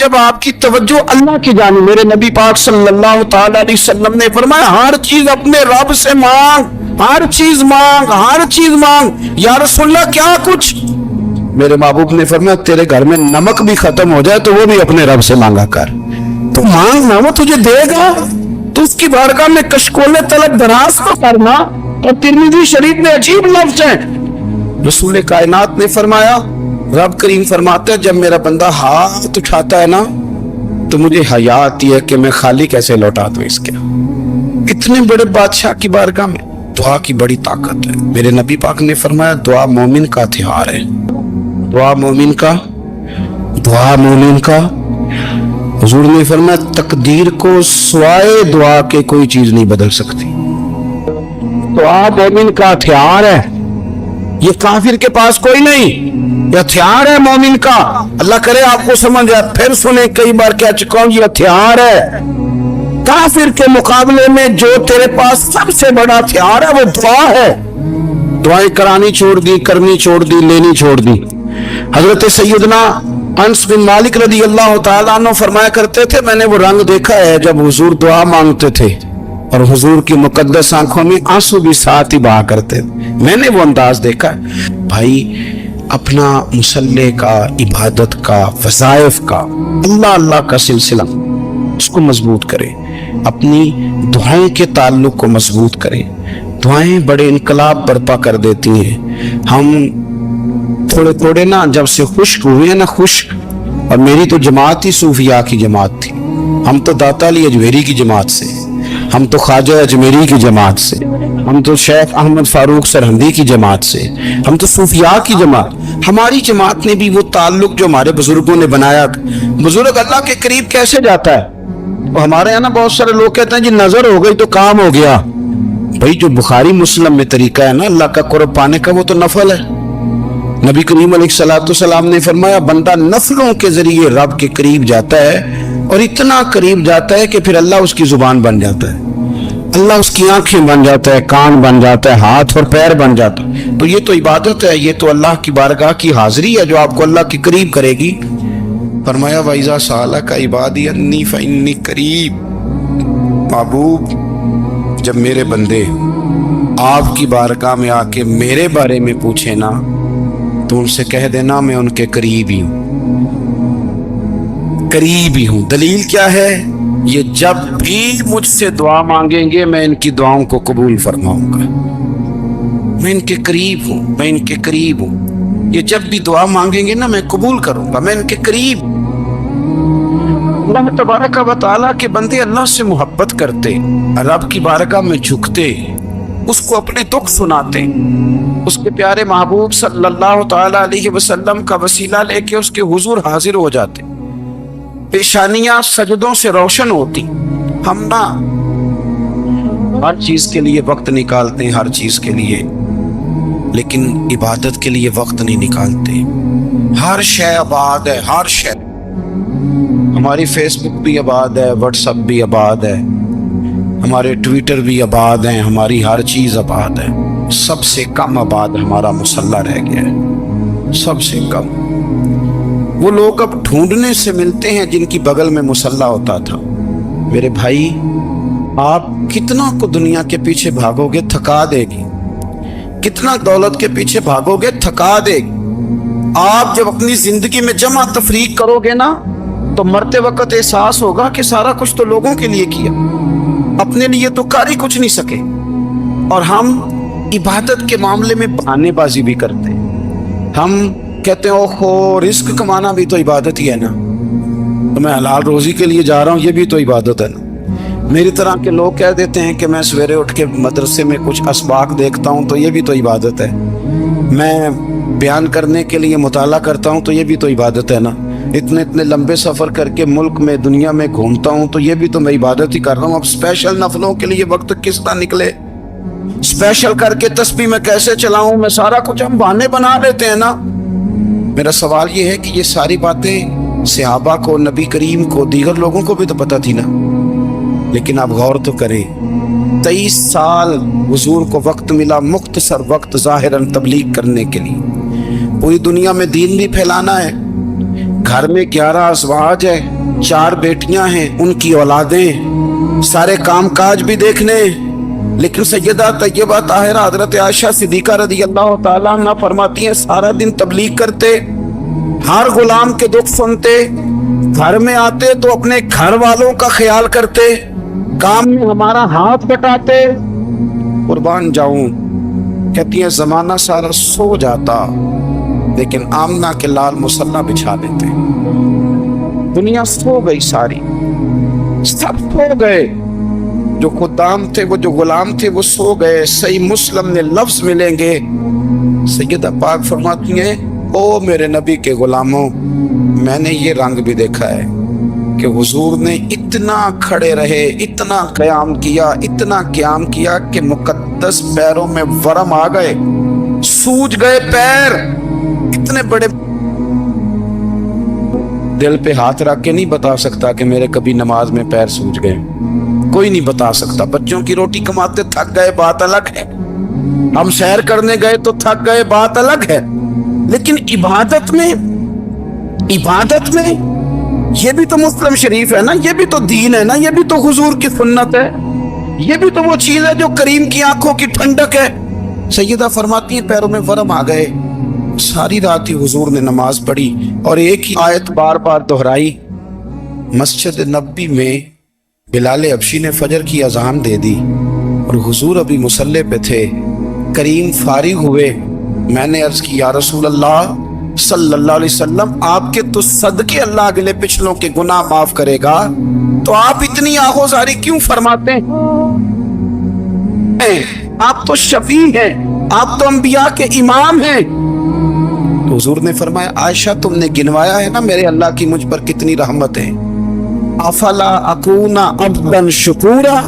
جب آپ کی توجہ اللہ کی جانب، میرے نبی پاک صلی اللہ تعالی علیہ وسلم نے فرمایا ہر چیز اپنے رب سے مانگ، ہر چیز مانگ، ہر چیز مانگ۔ یا رسول اللہ کیا کچھ؟ میرے محبوب نے فرمایا تیرے گھر میں نمک بھی ختم ہو جائے تو وہ بھی اپنے رب سے مانگا کر، تو مانگنا وہ تجھے دے گا، تو اس کی بارگاہ میں کشکول طلب دراز کو کرنا۔ اور ترمذی شریف میں عجیب لفظ ہے، رسول کائنات نے فرمایا، رب کریم فرماتا ہے جب میرا بندہ ہاتھ اٹھاتا ہے نا تو مجھے حیا آتی ہے کہ میں خالی کیسے لوٹا دوں اس کے۔ اتنے بڑے بادشاہ کی بارگاہ میں دعا کی بڑی طاقت ہے۔ میرے نبی پاک نے فرمایا دعا مومن کا ہتھیار ہے، دعا مومن کا، دعا مومن کا۔ حضور نے فرمایا تقدیر کو سوائے دعا کے کوئی چیز نہیں بدل سکتی۔ دعا مومن کا ہتھیار ہے، یہ کافر کے پاس کوئی نہیں، یہ ہتھیار ہے مومن کا۔ اللہ کرے آپ کو سمجھ آئے، پھر سنیں کئی بار کہہ چکا ہوں، یہ ہتھیار ہے۔ کافر کے مقابلے میں جو تیرے پاس سب سے بڑا ہتھیار ہے وہ دعا ہے۔ دعائیں کرانی چھوڑ دی، کرنی چھوڑ دی، لینی چھوڑ دی۔ حضرت سیدنا انس بن مالک رضی اللہ تعالیٰ عنہ فرمایا کرتے تھے میں نے وہ رنگ دیکھا ہے جب حضور دعا مانگتے تھے اور حضور کی مقدس آنکھوں میں آنسو بھی ساتھ ہی بہا کرتے تھے، میں نے وہ انداز دیکھا ہے۔ بھائی اپنا مصلی کا، عبادت کا، وظائف کا، اللہ اللہ کا سلسلہ اس کو مضبوط کرے، اپنی دعائیں کے تعلق کو مضبوط کرے۔ دعائیں بڑے انقلاب برپا کر دیتی ہیں۔ ہم تھوڑے تھوڑے نا جب سے خشک ہوئے ہیں نا، خشک، اور میری تو جماعت ہی صوفیاء کی جماعت تھی، ہم تو داتا علی اجمیری کی جماعت سے، ہم تو خواجہ اجمیری کی جماعت سے، ہم تو شیخ احمد فاروق سرہندی کی جماعت سے، ہم تو صوفیاء کی جماعت۔ ہماری جماعت نے بھی وہ تعلق جو ہمارے بزرگوں نے بنایا۔ بزرگ اللہ کے قریب کیسے جاتا ہے؟ ہمارے یہاں نا بہت سارے لوگ کہتے ہیں جی نظر ہو گئی تو کام ہو گیا۔ بھائی جو بخاری مسلم میں طریقہ ہے نا اللہ کا قرب پانے کا وہ تو نفل ہے۔ نبی کریم علیہ السلام نے فرمایا بندہ نفلوں کے ذریعے رب کے قریب جاتا ہے، اور اتنا قریب جاتا ہے کہ پھر اللہ اس کی زبان بن جاتا ہے، اللہ اس کی آنکھیں بن جاتا ہے، کان بن جاتا ہے، ہاتھ اور پیر بن جاتا ہے۔ تو یہ تو عبادت ہے، یہ تو اللہ کی بارگاہ کی حاضری ہے جو آپ کو اللہ کے قریب کرے گی۔ فرمایا وَإِذَا سَأَلَكَ عِبَادِي عَنِّي فَإِنِّي قَرِيبٌ، محبوب جب میرے بندے آپ کی بارگاہ میں آ کے میرے بارے میں پوچھیں نا تو ان سے کہہ دینا میں ان کے قریب ہی ہوں، قریب ہی ہوں۔ دلیل کیا ہے؟ یہ جب بھی مجھ سے دعا مانگیں گے میں ان کی دعاؤں کو قبول فرماؤں گا، میں ان کے قریب ہوں، میں ان کے قریب ہوں۔ یہ جب بھی دعا مانگیں گے نا میں قبول کروں گا، میں ان کے قریب۔ اللہ تبارک و تعالیٰ کے بندے اللہ سے محبت کرتے، رب کی بارگاہ میں جھکتے، اس کو اپنے دکھ سناتے، اس کے پیارے محبوب صلی اللہ تعالیٰ علیہ وسلم کا وسیلہ لے کے اس کے حضور حاضر ہو جاتے، پیشانیاں سجدوں سے روشن ہوتی۔ ہم نا ہر چیز کے لیے وقت نکالتے ہیں، ہر چیز کے لیے، لیکن عبادت کے لیے وقت نہیں نکالتے۔ ہر شے آباد ہے، ہر شے، ہماری فیس بک بھی آباد ہے، واٹس ایپ بھی آباد ہے، ہمارے ٹویٹر بھی آباد ہیں، ہماری ہر چیز آباد ہے۔ سب سے کم آباد ہمارا مصلی رہ گیا ہے، سب سے کم۔ وہ لوگ اب ڈھونڈنے سے ملتے ہیں جن کی بغل میں مصلی ہوتا تھا۔ میرے بھائی آپ کتنا کو دنیا کے پیچھے بھاگو گے تھکا دے گی، کتنا دولت کے پیچھے بھاگو گے تھکا دے گی۔ آپ جب اپنی زندگی میں جمع تفریق کرو گے نا تو مرتے وقت احساس ہوگا کہ سارا کچھ تو لوگوں کے لیے کیا، اپنے لیے تو کر ہی کچھ نہیں سکے۔ اور ہم عبادت کے معاملے میں بہانے بازی بھی کرتے ہیں۔ ہم کہتے ہیں اوہو رزق کمانا بھی تو عبادت ہی ہے نا، تو میں حلال روزی کے لیے جا رہا ہوں، یہ بھی تو عبادت ہے نا۔ میری طرح کے لوگ کہہ دیتے ہیں کہ میں سویرے اٹھ کے مدرسے میں کچھ اسباق دیکھتا ہوں تو یہ بھی تو عبادت ہے، میں بیان کرنے کے لیے مطالعہ کرتا ہوں تو یہ بھی تو عبادت ہے نا، اتنے لمبے سفر کر کے ملک میں دنیا میں گھومتا ہوں تو یہ بھی تو میں عبادت ہی کر رہا ہوں۔ اب اسپیشل نفلوں کے لیے وقت کس طرح نکلے، اسپیشل کر کے تسبیح میں کیسے چلاؤں، میں سارا کچھ ہم بہانے بنا لیتے ہیں نا۔ میرا سوال یہ ہے کہ یہ ساری باتیں صحابہ کو، نبی کریم کو، دیگر لوگوں کو بھی تو پتہ تھی نا، لیکن آپ غور تو کریں 23 سال حضور کو وقت ملا، مختصر وقت ظاہراً تبلیغ کرنے کے لیے، پوری دنیا میں دین بھی پھیلانا ہے، گھر میں 11 ازواج ہے، 4 بیٹیاں ہیں، ان کی اولادیں، سارے کام کاج بھی دیکھنے، لیکن سیدہ طیبہ طاہرہ حضرت عائشہ صدیقہ رضی اللہ تعالیٰ عنہ فرماتی ہیں سارا دن تبلیغ کرتے، ہر غلام کے دکھ سنتے، گھر میں آتے تو اپنے گھر والوں کا خیال کرتے، کام میں ہمارا ہاتھ بٹاتے۔ قربان جاؤں، کہتی ہیں زمانہ سارا سو جاتا لیکن آمنہ کے لال مصلی بچھا دیتے۔ دنیا سو گئی، ساری سب سو گئے، جو خدام تھے، وہ جو غلام تھے، وہ سو گئے۔ صحیح مسلم میں لفظ ملیں گے، سیدہ پاک فرماتی ہیں او میرے نبی کے غلاموں، میں نے یہ رنگ بھی دیکھا ہے کہ حضور نے اتنا کھڑے رہے، اتنا قیام کیا، اتنا قیام کیا کہ مقدس پیروں میں ورم آ گئے، سوج گئے پیر، اتنے بڑے۔ دل پہ ہاتھ رکھ کے نہیں بتا سکتا کہ میرے کبھی نماز میں پیر سوج گئے، کوئی نہیں بتا سکتا۔ بچوں کی روٹی کماتے تھک گئے، بات الگ ہے، ہم سیر کرنے گئے تو تھک گئے، بات الگ ہے، لیکن عبادت میں یہ بھی تو مسلم شریف ہے نا، یہ بھی تو دین ہے نا، یہ بھی تو حضور کی سنت ہے، یہ بھی تو وہ چیز ہے جو کریم کی آنکھوں کی ٹھنڈک ہے۔ سیدہ فرماتی ہیں پیروں میں ورم آ گئے، ساری رات ہی حضور نے نماز پڑھی اور ایک ہی آیت بار بار دہرائی۔ مسجد نبوی میں بلال حبشی نے فجر کی اذان دے دی اور حضور ابھی مصلی پہ تھے، کریم فارغ ہوئے، میں نے عرض کی یا رسول اللہ صلی اللہ علیہ وسلم، آپ کے تو صدقے اللہ اگلے پچھلوں کے گناہ معاف کرے گا، تو آپ اتنی آہوزاری کیوں فرماتے ہیں؟ آپ تو شفیع ہیں، آپ تو انبیاء کے امام ہیں۔ تو حضور نے فرمایا عائشہ تم نے گنوایا ہے نا میرے اللہ کی مجھ پر کتنی رحمت ہے، افلا اکون عبدا شکورا،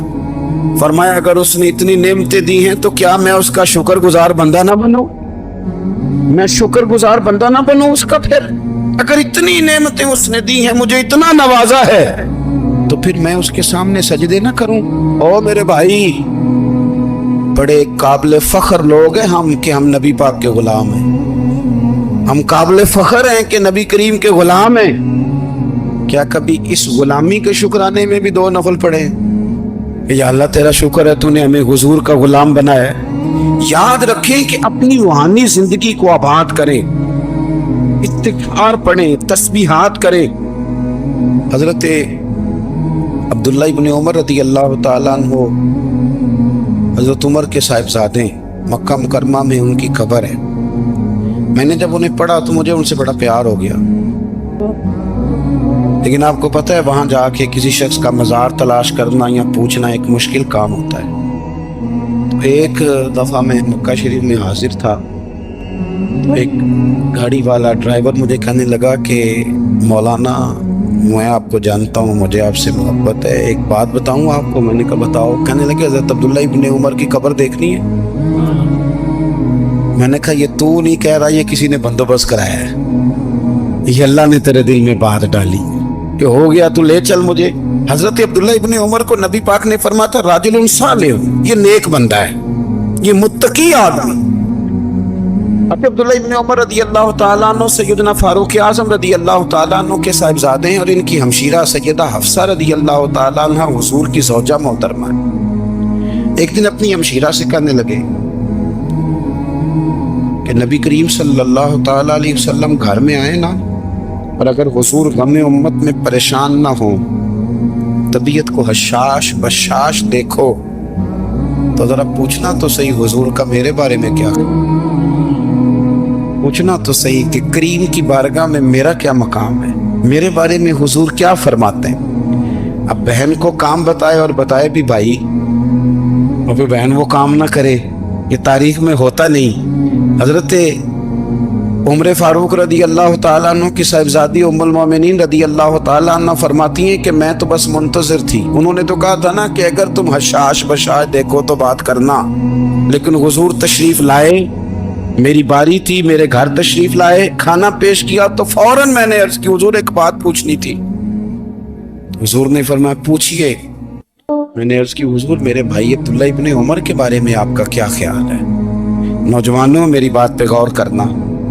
فرمایا اگر اس نے اتنی نعمتیں دی ہیں تو کیا میں اس کا شکر گزار بندہ نہ بنوں، میں شکر گزار بندہ نہ بنوں اس کا؟ پھر اگر اتنی نعمتیں اس نے دی ہیں، مجھے اتنا نوازا ہے، تو پھر میں اس کے سامنے سجدے نہ کروں؟ او میرے بھائی، بڑے قابل فخر لوگ ہیں ہم کہ ہم نبی پاک کے غلام ہیں، ہم قابل فخر ہیں کہ نبی کریم کے غلام ہیں۔ کیا کبھی اس غلامی کے شکرانے میں بھی 2 نفل پڑھے کہ یا اللہ تیرا شکر ہے تو نے ہمیں حضور کا غلام بنایا ہے؟ یاد رکھیں کہ اپنی روحانی زندگی کو آباد کریں، استغفار پڑھیں، تسبیحات کریں۔ حضرت عبداللہ ابن عمر رضی اللہ تعالیٰ عنہ حضرت عمر کے صاحبزادے، مکہ مکرمہ میں ان کی قبر ہے۔ میں نے جب انہیں پڑھا تو مجھے ان سے بڑا پیار ہو گیا، لیکن آپ کو پتہ ہے وہاں جا کے کسی شخص کا مزار تلاش کرنا یا پوچھنا ایک مشکل کام ہوتا ہے۔ ایک دفعہ میں مکہ شریف میں حاضر تھا، ایک گاڑی والا ڈرائیور مجھے کہنے لگا کہ مولانا میں آپ کو جانتا ہوں، مجھے آپ سے محبت ہے، ایک بات بتاؤں آپ کو؟ میں نے کہا بتاؤ۔ کہنے لگے حضرت عبداللہ ابن عمر کی قبر دیکھنی ہے۔ میں نے کہا یہ تو نہیں کہہ رہا، یہ کسی نے بندوبست کرایا ہے، یہ اللہ نے تیرے دل میں بات ڈالی کہ ہو گیا تو لے چل مجھے۔ حضرت عبداللہ ابن عمر کو نبی پاک نے فرمایا تھا راجل صالح، یہ نیک بندہ ہے، یہ متقی آدمی۔ حضرت عبداللہ ابن عمر رضی اللہ تعالیٰ عنہ سیدنا فاروق اعظم رضی اللہ تعالیٰ عنہ کے صاحبزادے ہیں، اور ان کی ہمشیرہ سیدہ حفصہ رضی اللہ تعالیٰ عنہ حضور کی زوجہ محترمہ۔ ایک دن اپنی ہمشیرہ سے کہنے لگے کہ نبی کریم صلی اللہ تعالیٰ علیہ وسلم گھر میں آئے نا، اور اگر حضور غم امت میں پریشان نہ ہوں، طبیعت کو حشاش بشاش دیکھو، تو ذرا پوچھنا تو صحیح حضور کا میرے بارے میں کیا، پوچھنا تو صحیح کہ کریم کی بارگاہ میں میرا کیا مقام ہے، میرے بارے میں حضور کیا فرماتے ہیں۔ اب بہن کو کام بتائے، اور بتائے بھی بھائی، اور پھر بہن وہ کام نہ کرے، یہ تاریخ میں ہوتا نہیں۔ حضرت عمر فاروق رضی اللہ تعالیٰ عنہ کی صاحبزادی ام المومنین رضی اللہ تعالیٰ عنہ فرماتی ہیں کہ میں تو بس منتظر تھی، انہوں نے تو کہا تھا نا کہ اگر تم حشاش بشاش دیکھو تو بات کرنا، لیکن حضور تشریف لائے، میری باری تھی، میرے گھر تشریف لائے، کھانا پیش کیا تو فوراً میں نے عرض کی حضور ایک بات پوچھنی تھی۔ حضور نے فرمایا پوچھئے۔ میں نے عرض کی حضور میرے بھائی عبداللہ ابن عمر کے بارے میں آپ کا کیا خیال ہے؟ نوجوانوں میری بات پہ غور کرنا،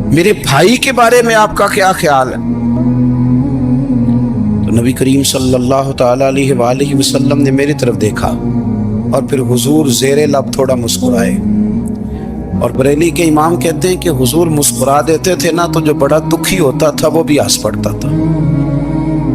میرے بھائی کے بارے میں آپ کا کیا خیال ہے؟ نبی کریم صلی اللہ تعالیٰ علیہ وآلہ وسلم نے میری طرف دیکھا اور پھر حضور زیر لب تھوڑا مسکرائے. اور بریلی کے امام کہتے ہیں کہ حضور مسکرا دیتے تھے نا تو جو بڑا دکھی ہوتا تھا وہ بھی ہنس پڑتا تھا.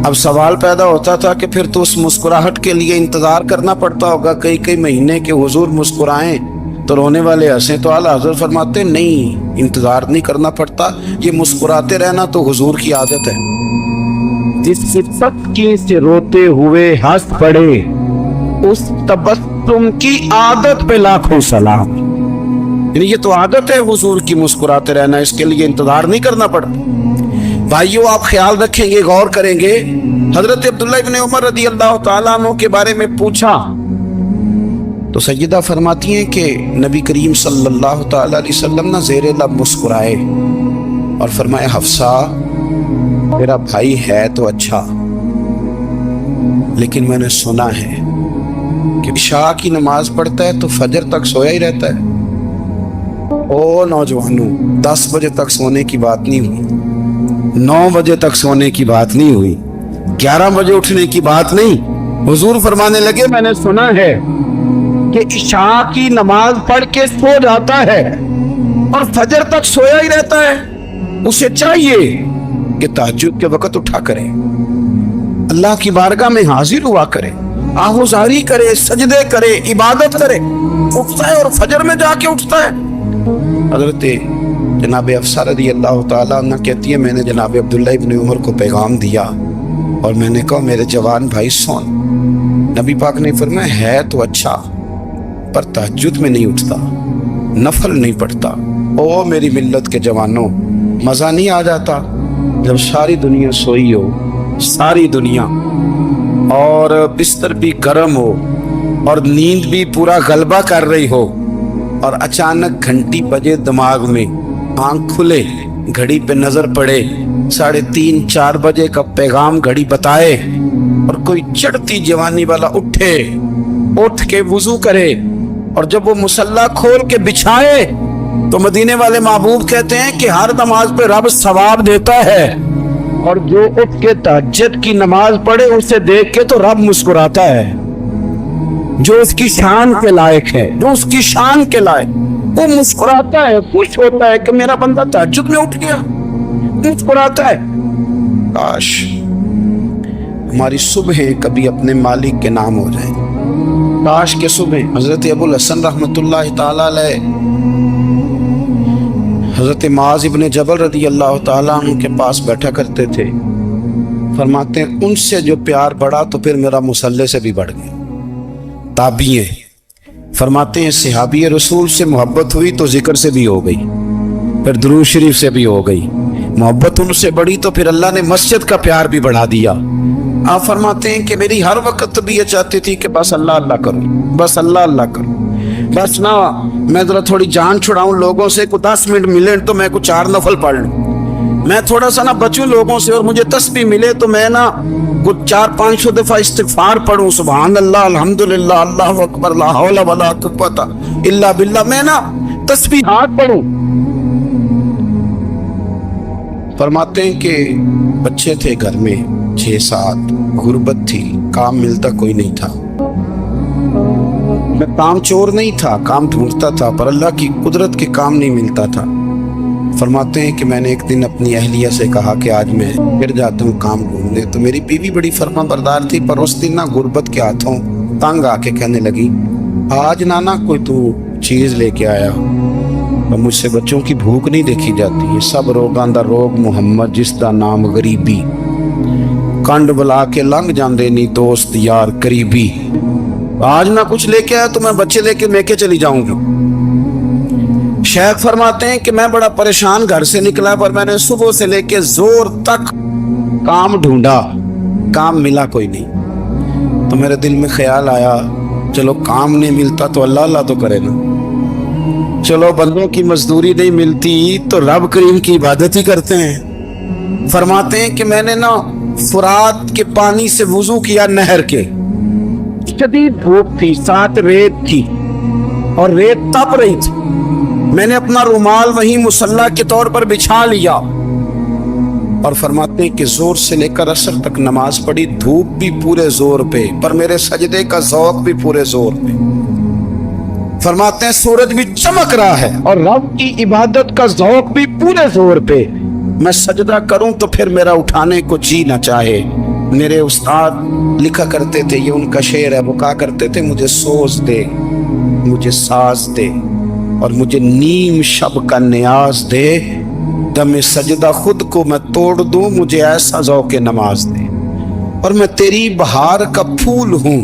اب سوال پیدا ہوتا تھا کہ پھر تو اس مسکراہٹ کے لیے انتظار کرنا پڑتا ہوگا کئی مہینے کے حضور مسکرائیں تو رونے والے ہنسیں. تو اعلیٰ حضرت فرماتے نہیں، انتظار نہیں کرنا پڑتا، یہ مسکراتے رہنا تو حضور کی عادت ہے. جس سچی سے روتے ہوئے ہنس پڑے اس تبسم کی عادت پہ لاکھوں سلام. یعنی یہ تو عادت ہے حضور کی مسکراتے رہنا، اس کے لیے انتظار نہیں کرنا پڑتا. بھائیو آپ خیال رکھیں گے، غور کریں گے. حضرت عبداللہ ابن عمر رضی اللہ تعالیٰ عنہ کے بارے میں پوچھا تو سیدہ فرماتی ہیں کہ نبی کریم صلی اللہ تعالیٰ علیہ وسلم نہ زیر لب مسکرائے اور فرمایا حفصہ میرا بھائی ہے تو اچھا، لیکن میں نے سنا ہے کہ عشاء کی نماز پڑھتا ہے تو فجر تک سویا ہی رہتا ہے. او نوجوانوں، 10 بجے تک سونے کی بات نہیں ہوئی، 9 بجے تک سونے کی بات نہیں ہوئی، 11 بجے اٹھنے کی بات نہیں. حضور فرمانے لگے میں نے سنا ہے کہ عشاء کی نماز پڑھ کے سو جاتا ہے اور فجر تک سویا ہی رہتا ہے، اسے چاہیے کہ تہجد کے وقت اٹھا کرے، اللہ کی بارگاہ میں حاضر ہوا کرے، آہوزاری کرے، سجدے کرے، عبادت کرے. اٹھتا ہے اور فجر میں جا کے اٹھتا ہے. حضرت جناب حفصہ رضی اللہ تعالیٰ عنہ کہتی ہے میں نے جناب عبداللہ ابن عمر کو پیغام دیا اور میں نے کہا میرے جوان بھائی سون. نبی پاک نے فرمایا ہے تو اچھا پر تہجد میں نہیں اٹھتا، نفل نہیں پڑھتا. او میری ملت کے جوانوں، مزہ نہیں آ جاتا جب ساری دنیا سوئی ہو، ساری دنیا، اور بستر بھی گرم ہو اور نیند بھی پورا غلبہ کر رہی ہو اور اچانک گھنٹی بجے دماغ میں، آنکھ کھلے، گھڑی پہ نظر پڑے، 3:30 4 بجے کا پیغام گھڑی بتائے اور کوئی چڑھتی جوانی والا اٹھ کے وضو کرے اور جب وہ مصلی کھول کے بچھائے تو مدینے والے محبوب کہتے ہیں کہ ہر نماز پہ رب ثواب دیتا ہے اور جو اٹھ کے تہجد کی نماز پڑھے اسے دیکھ کے تو رب مسکراتا ہے. جو اس کی شان کے لائق ہے، جو اس کی شان کے لائق، وہ مسکراتا ہے، خوش ہوتا ہے کہ میرا بندہ تہجد میں اٹھ گیا، مسکراتا ہے. کاش ہماری صبحیں کبھی اپنے مالک کے نام ہو جائیں. کاش کے صبح حضرت ابو الحسن رحمۃ اللہ تعالی علیہ حضرت معاذ ابن جبل رضی اللہ تعالیٰ عنہ کے پاس بیٹھا کرتے تھے. فرماتے ہیں ان سے جو پیار بڑھا تو پھر میرا مصلی سے بھی بڑھ گیا. تابعی ہیں، فرماتے ہیں صحابی رسول سے محبت ہوئی تو ذکر سے بھی ہو گئی، پھر درود شریف سے بھی ہو گئی. محبت ان سے بڑھی تو پھر اللہ نے مسجد کا پیار بھی بڑھا دیا. آپ فرماتے ہیں کہ میری ہر وقت طبیعت چاہتی تھی کہ بس اللہ اللہ کروں، بس اللہ اللہ کروں، بس نہ میں ذرا تھوڑی جان چھڑاؤں لوگوں سے، کو 10 منٹ ملے تو میں کچھ 4 نفل پڑھ لوں، میں تھوڑا سا نہ بچوں لوگوں سے اور مجھے تسبیح ملے تو میں نہ کچھ 400-500 دفعہ استغفار پڑھوں، سبحان اللہ، الحمدللہ، اللہ اکبر، لا حول ولا قوت الا باللہ، میں نہ تسبیحات پڑھوں. فرماتے ہیں کہ بچے تھے گھر میں 6-7، غربت تھی، کام ملتا کوئی نہیں تھا. میں کام چور نہیں تھا، کام ڈھونڈتا تھا، پر اللہ کی قدرت کے کام نہیں ملتا تھا. فرماتے ہیں کہ میں نے ایک دن اپنی اہلیہ سے کہا کہ آج میں پھر جاتا ہوں کام ڈھونڈنے. تو میری بیوی بڑی فرما بردار تھی، پر اس دن نہ غربت کے ہاتھوں تنگ آ کے کہنے لگی آج نانا کوئی تو چیز لے کے آیا. اور مجھ سے بچوں کی بھوک نہیں دیکھی جاتی ہے، سب روگاں دا روگ محمد جس دا نام غریبی، کنڈ بلا کے لنگ جاندے نہیں دوست یار قریبی. آج نہ کچھ لے کے آیا تو میں بچے لے کے چلی جاؤں گی. شیخ فرماتے ہیں کہ میں بڑا پریشان گھر سے نکلا، پر میں نے صبح سے لے کے زور تک کام ڈھونڈا، کام ملا کوئی نہیں. تو میرے دل میں خیال آیا چلو کام نہیں ملتا تو اللہ اللہ تو کرے نا، چلو بندوں کی مزدوری نہیں ملتی تو رب کریم کی عبادت ہی کرتے ہیں. فرماتے ہیں کہ میں نے نا فرات کے پانی سے وضو کیا، نہر کے، شدید دھوپ تھی، ساتھ ریت تھی اور ریت تپ رہی تھی. میں نے اپنا رومال وہیں مصلی کے طور پر بچھا لیا اور فرماتے ہیں کہ زور سے لے کر عصر تک نماز پڑھی، دھوپ بھی پورے زور پہ، پر میرے سجدے کا ذوق بھی پورے زور پہ۔ فرماتے ہیں سورج بھی چمک رہا ہے اور رب کی عبادت کا ذوق بھی پورے زور پہ، میں سجدہ کروں تو پھر میرا اٹھانے کو جی نہ چاہے۔ میرے استاد لکھا کرتے تھے، یہ ان کا شعر ہے، وہ کہا کرتے تھے مجھے سوز دے، مجھے ساز دے، اور مجھے نیم شب کا نیاز دے، دم سجدہ خود کو میں توڑ دوں، مجھے ایسا ذوق نماز دے۔ اور میں تیری بہار کا پھول ہوں،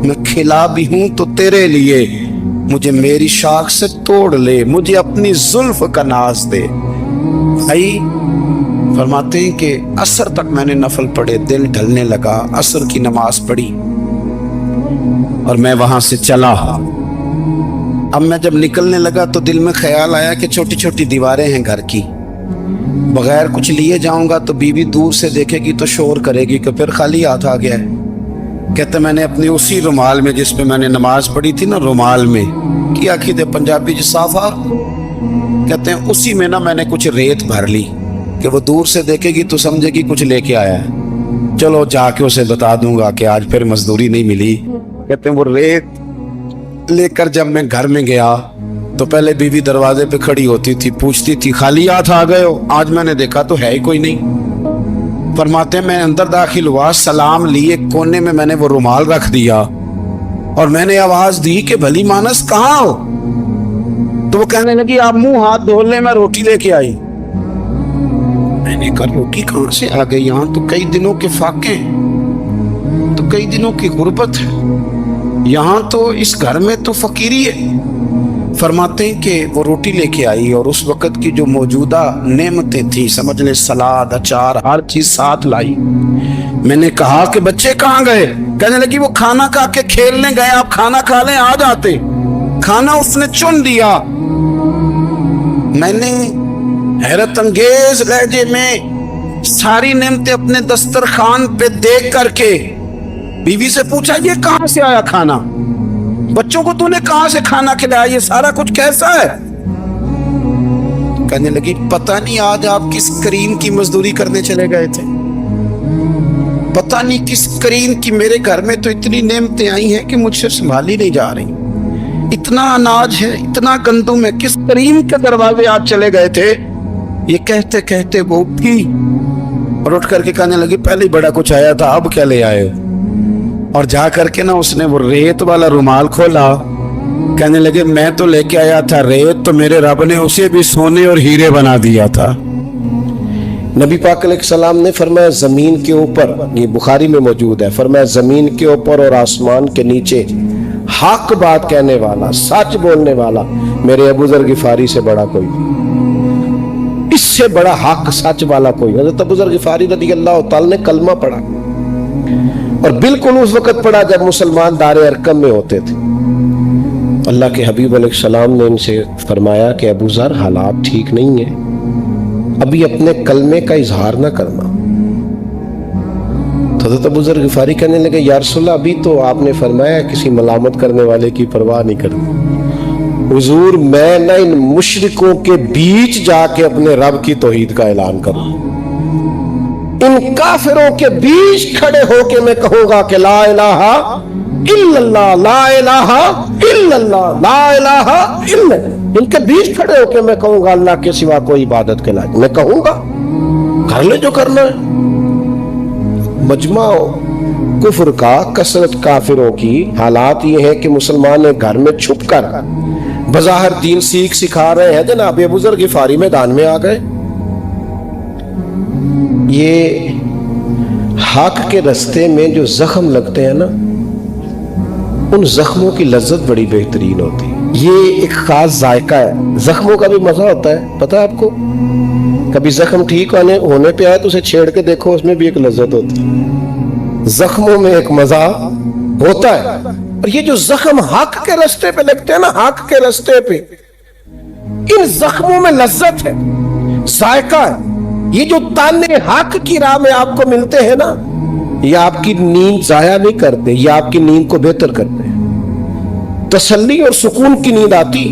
میں کھلا بھی ہوں تو تیرے لیے، مجھے میری شاخ سے توڑ لے، مجھے اپنی زلف کا ناز دے۔ بھائی فرماتے ہیں کہ عصر تک میں نے نفل پڑھے، دل ڈھلنے لگا، عصر کی نماز پڑھی اور میں وہاں سے چلا۔ اب میں جب نکلنے لگا تو دل میں خیال آیا کہ چھوٹی چھوٹی دیواریں ہیں گھر کی، بغیر کچھ لیے جاؤں گا تو بیوی دور سے دیکھے گی تو شور کرے گی کہ پھر خالی ہاتھ آ گیا ہے۔ کہتے میں نے اپنی اسی رومال میں جس پہ میں نے نماز پڑھی تھی نا، رومال میں کیا کھیدے پنجابی صافہ کہتے ہیں، اسی میں نا میں نے کچھ ریت بھر لی کہ وہ دور سے دیکھے گی تو سمجھے گی کچھ لے کے آیا ہے، چلو جا کے اسے بتا دوں گا کہ آج پھر مزدوری نہیں ملی۔ کہتے ہیں وہ ریت لے کر جب میں گھر میں گیا تو پہلے بیوی دروازے پہ کھڑی ہوتی تھی، پوچھتی تھی خالی ہاتھ آ گئے ہو؟ آج میں نے دیکھا تو ہے ہی کوئی نہیں۔ فرماتے ہیں میں اندر داخل ہوا، سلام لیے، کونے میں نے وہ رومال رکھ دیا اور میں نے آواز دی کہ بھلی مانس کہاں ہو؟ تو وہ کہنے لگی آپ منہ ہاتھ دھو لیں، میں روٹی لے کے آئی۔ میں نے کہا روٹی کہاں سے آ گئی؟ یہاں تو کئی دنوں کے فاقے ہیں، تو کئی دنوں کی غربت ہے، یہاں تو اس گھر میں تو فقیری ہے۔ فرماتے ہیں کہ وہ روٹی لے کے آئی اور اس وقت کی جو موجودہ نعمتیں تھیں، سمجھ لیں سلاد، اچار، ہر چیز ساتھ لائی۔ میں نے کہا کہ بچے کہاں گئے؟ کہنے لگی وہ کھانا کھا کے کھیلنے گئے، آپ کھانا کھا لیں آ جاتے۔ کھانا اس نے چن دیا۔ میں نے حیرت انگیز لہجے میں ساری نعمتیں اپنے دسترخوان پہ دیکھ کر کے بیوی سے پوچھا یہ کہاں سے آیا کھانا؟ بچوں کو تو نے کہاں سے کھانا کھلایا؟ یہ سارا کچھ کیسا ہے؟ کہنے لگی پتہ نہیں آج آپ کس کریم کی مزدوری کرنے چلے گئے تھے، پتہ نہیں کس کریم کی، میرے گھر میں تو اتنی نعمتیں آئی ہیں کہ مجھ سے سنبھالی نہیں جا رہی، اتنا اناج ہے، اتنا گندم ہے، کس کریم کے دروازے آج چلے گئے تھے؟ یہ کہتے کہتے وہ اٹھی اور اٹھ کر کے کہنے لگی پہلے بڑا کچھ آیا تھا، اب کیا لے آئے؟ اور جا کر کے نا اس نے وہ ریت والا رومال کھولا، کہنے لگے میں تو لے کے آیا تھا ریت، تو میرے رب نے اسے بھی سونے اور ہیرے بنا دیا تھا۔ نبی پاک علیہ السلام نے فرمایا زمین کے اوپر، یہ بخاری میں موجود ہے، فرمایا زمین کے اوپر اور آسمان کے نیچے حق بات کہنے والا، سچ بولنے والا میرے ابو ذر غفاری سے بڑا کوئی، اس سے بڑا حق سچ والا کوئی۔ حضرت ابو ذر غفاری رضی اللہ تعالی نے کلمہ پڑھا اور بالکل اس وقت پڑھا جب مسلمان دار ارقم میں ہوتے تھے۔ اللہ کے حبیب علیہ السلام نے ان سے فرمایا کہ ابو ذر حالات ٹھیک نہیں ہیں، ابھی اپنے کلمے کا اظہار نہ کرنا۔ تو حضرت ابو ذر غفاری کہنے لگے یا رسول اللہ ابھی تو آپ نے فرمایا کسی ملامت کرنے والے کی پرواہ نہیں کرنی۔ حضور میں نہ ان مشرکوں کے بیچ جا کے اپنے رب کی توحید کا اعلان کروں، ان کافروں کے بیچ کھڑے ہو کے میں کہوں گا کہ لا الہ الا اللہ، لا الہ الا اللہ، لا الہ الا اللہ، ان کے بیچ کھڑے ہو کے میں کہوں گا اللہ کے سوا کوئی عبادت کے لائق، میں کہوں گا کر لے جو کرنا ہے۔ مجمع کفر کا، کثرت کافروں کی، حالات یہ ہے کہ مسلمان گھر میں چھپ کر بظاہر دین سکھا رہے ہیں، جناب ابو ذر غفاری میدان میں آ گئے۔ یہ حق کے رستے میں جو زخم لگتے ہیں نا، ان زخموں کی لذت بڑی بہترین ہوتی ہے، یہ ایک خاص ذائقہ ہے۔ زخموں کا بھی مزہ ہوتا ہے، پتہ ہے آپ کو؟ کبھی زخم ٹھیک ہونے پہ آئے تو اسے چھیڑ کے دیکھو، اس میں بھی ایک لذت ہوتی ہے، زخموں میں ایک مزہ ہوتا ہے۔ اور یہ جو زخم حق کے رستے پہ لگتے ہیں نا، حق کے رستے پہ، ان زخموں میں لذت ہے، ذائقہ ہے۔ یہ جو تانے حق کی راہ میں آپ کو ملتے ہیں نا، یہ آپ کی نیند ضائع نہیں کرتے، یہ آپ کی نیند کو بہتر کرتے ہیں، تسلی اور سکون کی نیند آتی۔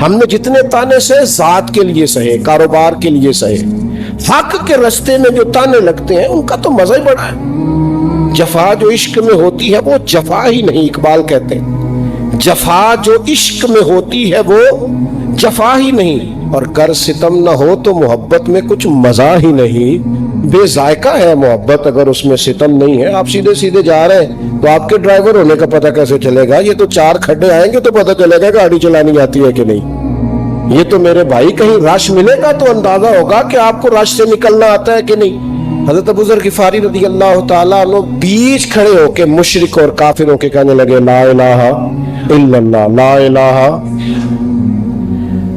ہم نے جتنے تانے سہے ذات کے لیے سہے، کاروبار کے لیے سہے، حق کے رستے میں جو تانے لگتے ہیں ان کا تو مزہ ہی بڑا ہے۔ جفا جو عشق میں ہوتی ہے وہ جفا ہی نہیں، اقبال کہتے ہیں جفا جو عشق میں ہوتی ہے وہ جفا ہی نہیں، اور گر ستم نہ ہو تو محبت میں کچھ مزہ ہی نہیں۔ بے ذائقہ ہے محبت اگر اس میں ستم نہیں ہے۔ آپ سیدھے سیدھے جا رہے ہیں تو آپ کے ڈرائیور ہونے کا پتہ کیسے چلے گا؟ یہ تو 4 کھڈے آئیں گے تو پتہ چلے گا گاڑی چلانی آتی ہے کہ نہیں۔ یہ تو میرے بھائی کہیں رش ملے گا تو اندازہ ہوگا کہ آپ کو رش سے نکلنا آتا ہے کہ نہیں۔ حضرت ابو ذر غفاری رضی اللہ تعالیٰ عنہ بیچ کھڑے ہو کے مشرک اور کافروں کے کہنے لگے لا الہ الا اللہ، لا الہ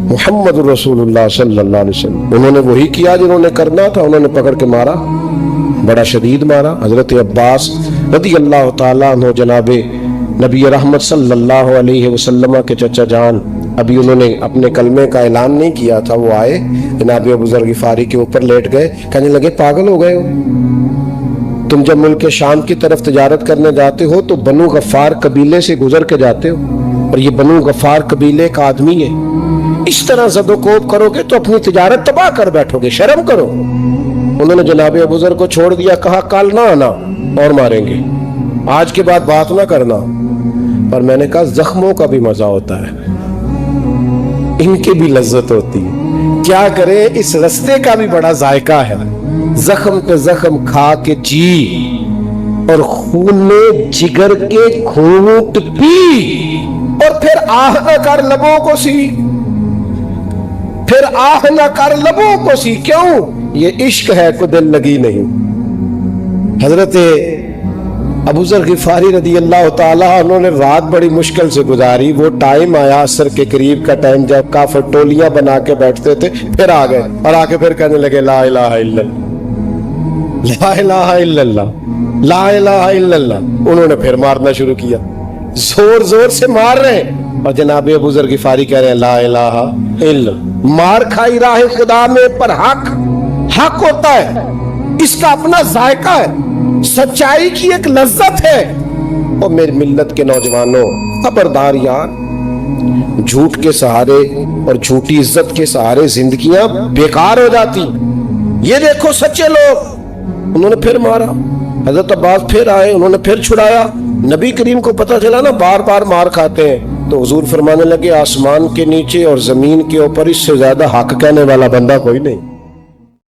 محمد رسول اللہ صلی اللہ علیہ وسلم۔ انہوں نے وہی کیا جنہوں نے کرنا تھا، انہوں نے پکڑ کے مارا، بڑا شدید مارا۔ حضرت عباس رضی اللہ تعالیٰ عنہ جناب نبی رحمت صلی اللہ علیہ وسلم کے چچا جان، ابھی انہوں نے اپنے کلمے کا اعلان نہیں کیا تھا، وہ آئے جناب ابو ذر غفاری کے اوپر لیٹ گئے، کہنے لگے پاگل ہو گئے ہو؟ تم جب ملک شام کی طرف تجارت کرنے جاتے ہو تو بنو غفار قبیلے سے گزر کے جاتے ہو، اور یہ بنو غفار قبیلے کا آدمی ہے، اس طرح زد و کوب کرو گے تو اپنی تجارت تباہ کر بیٹھو گے، شرم کرو۔ انہوں نے جناب ابو ذر کو چھوڑ دیا، کہا کل نہ آنا اور ماریں گے، آج کے بعد بات نہ کرنا۔ پر میں نے کہا زخموں کا بھی مزہ ہوتا ہے، ان کی بھی لذت ہوتی ہے، کیا کرے اس رستے کا بھی بڑا ذائقہ ہے۔ زخم پہ زخم کھا کے جی اور خون میں جگر کے گھونٹ پی، اور پھر آہ نہ کر لبوں کو سی، پھر آہ نہ کر لبوں کو سی، کیوں؟ یہ عشق ہے کو دل لگی نہیں۔ حضرت ابو ذر غفاری رضی اللہ تعالیٰ انہوں نے رات بڑی مشکل سے گزاری، وہ ٹائم آیا عصر کے قریب کا ٹائم جب کافر ٹولیاں بنا کے بیٹھتے تھے، پھر آ گئے اور آ کے پھر کہنے لگے لا الہ الا اللہ، لا الہ الا اللہ، لا الہ الا اللہ۔ انہوں نے پھر مارنا شروع کیا، زور زور سے مار رہے ہیں، اور جناب ابو ذر غفاری کہہ رہے ہیں لا الہ الا اللہ۔ مار کھائی راہ خدا میں پر حق ہوتا ہے، اس کا اپنا ذائقہ ہے، سچائی کی ایک لذت ہے۔ اور میری ملت کے نوجوانوں خبردار یار، جھوٹ کے سہارے اور جھوٹی عزت کے سہارے زندگیاں بیکار ہو جاتی۔ یہ دیکھو سچے لوگ، انہوں نے پھر مارا، حضرت عباس پھر آئے، انہوں نے پھر چھڑایا۔ نبی کریم کو پتہ چلا نا بار بار مار کھاتے ہیں، تو حضور فرمانے لگے آسمان کے نیچے اور زمین کے اوپر اس سے زیادہ حق کہنے والا بندہ کوئی نہیں۔